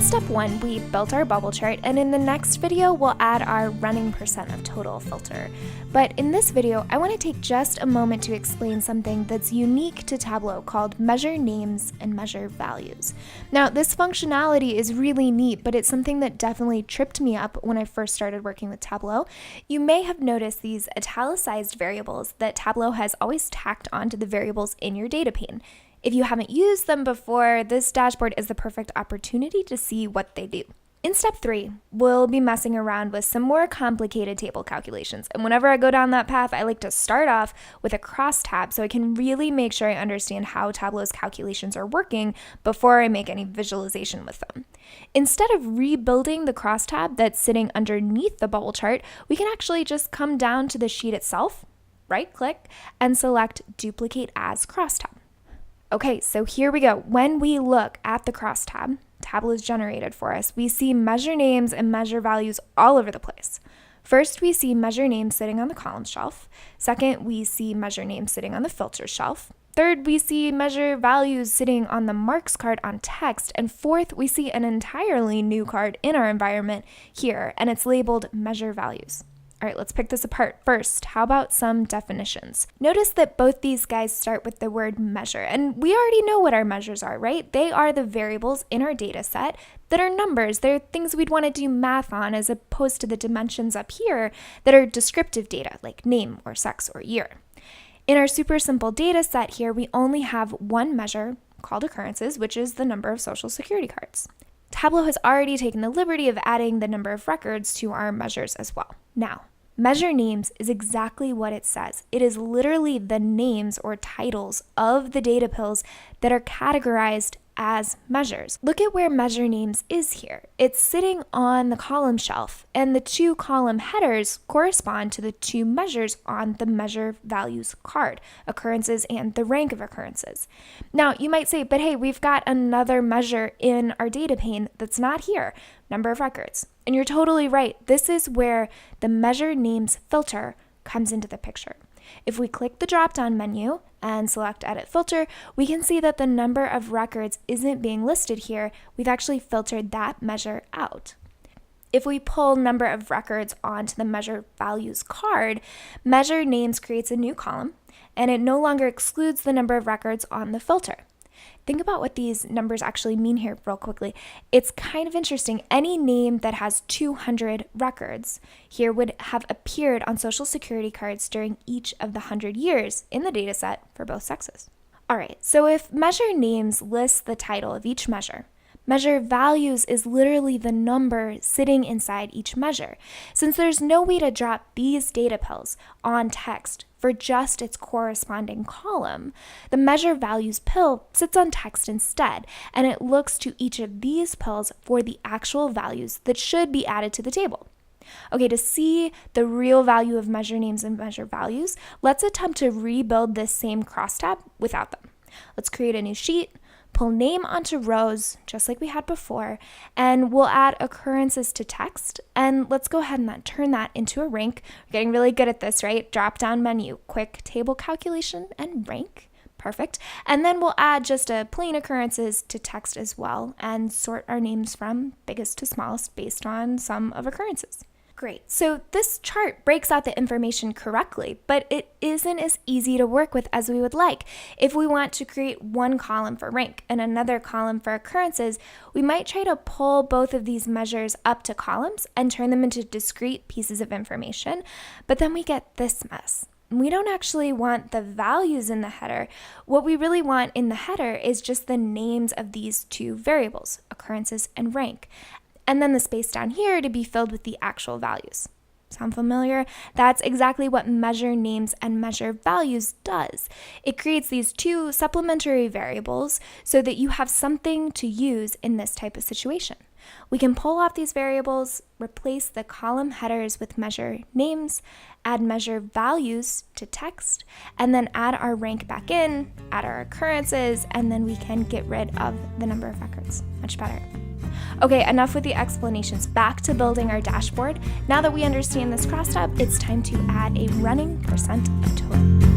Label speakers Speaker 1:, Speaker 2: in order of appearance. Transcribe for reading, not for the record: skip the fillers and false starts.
Speaker 1: step 1, we built our bubble chart, and in the next video, we'll add our running percent of total filter. But in this video, I want to take just a moment to explain something that's unique to Tableau called measure names and measure values. Now, this functionality is really neat, but it's something that definitely tripped me up when I first started working with Tableau. You may have noticed these italicized variables that Tableau has always tacked onto the variables in your data pane. If you haven't used them before, this dashboard is the perfect opportunity to see what they do. In step 3, we'll be messing around with some more complicated table calculations. And whenever I go down that path, I like to start off with a crosstab so I can really make sure I understand how Tableau's calculations are working before I make any visualization with them. Instead of rebuilding the crosstab that's sitting underneath the bubble chart, we can actually just come down to the sheet itself, right-click, and select Duplicate as Crosstab. Okay, so here we go. When we look at the crosstab, Tableau is generated for us. We see measure names and measure values all over the place. First, we see measure names sitting on the column shelf. Second, we see measure names sitting on the filter shelf. Third, we see measure values sitting on the marks card on text. And fourth, we see an entirely new card in our environment here, and it's labeled measure values. All right, let's pick this apart. First, how about some definitions? Notice that both these guys start with the word measure, and we already know what our measures are, right? They are the variables in our data set that are numbers. They're things we'd want to do math on as opposed to the dimensions up here that are descriptive data like name or sex or year. In our super simple data set here, we only have one measure called occurrences, which is the number of social security cards. Tableau has already taken the liberty of adding the number of records to our measures as well. Now, measure names is exactly what it says. It is literally the names or titles of the data pills that are categorized as measures. Look at where measure names is here. It's sitting on the column shelf, and the two column headers correspond to the two measures on the measure values card, occurrences and the rank of occurrences. Now, you might say, but hey, we've got another measure in our data pane that's not here, number of records. And you're totally right. This is where the measure names filter comes into the picture. If we click the drop-down menu and select Edit Filter, we can see that the number of records isn't being listed here. We've actually filtered that measure out. If we pull number of records onto the measure values card, measure names creates a new column, and it no longer excludes the number of records on the filter. Think about what these numbers actually mean here real quickly. It's kind of interesting. Any name that has 200 records here would have appeared on social security cards during each of the 100 years in the data set for both sexes. All right, so if measure names lists the title of each measure, measure values is literally the number sitting inside each measure. Since there's no way to drop these data pills on text for just its corresponding column, the measure values pill sits on text instead, and it looks to each of these pills for the actual values that should be added to the table. Okay, to see the real value of measure names and measure values, let's attempt to rebuild this same crosstab without them. Let's create a new sheet, pull name onto rows, just like we had before, and we'll add occurrences to text, and let's go ahead and turn that into a rank. We're getting really good at this, right? Drop-down menu, quick table calculation, and rank. Perfect. And then we'll add just a plain occurrences to text as well, and sort our names from biggest to smallest based on sum of occurrences. Great. So this chart breaks out the information correctly, but it isn't as easy to work with as we would like. If we want to create one column for rank and another column for occurrences, we might try to pull both of these measures up to columns and turn them into discrete pieces of information, but then we get this mess. We don't actually want the values in the header. What we really want in the header is just the names of these two variables, occurrences and rank, and then the space down here to be filled with the actual values. Sound familiar? That's exactly what measure names and measure values does. It creates these two supplementary variables so that you have something to use in this type of situation. We can pull off these variables, replace the column headers with measure names, add measure values to text, and then add our rank back in, add our occurrences, and then we can get rid of the number of records. Much better. Okay, enough with the explanations. Back to building our dashboard. Now that we understand this crosstab, it's time to add a running percent of total.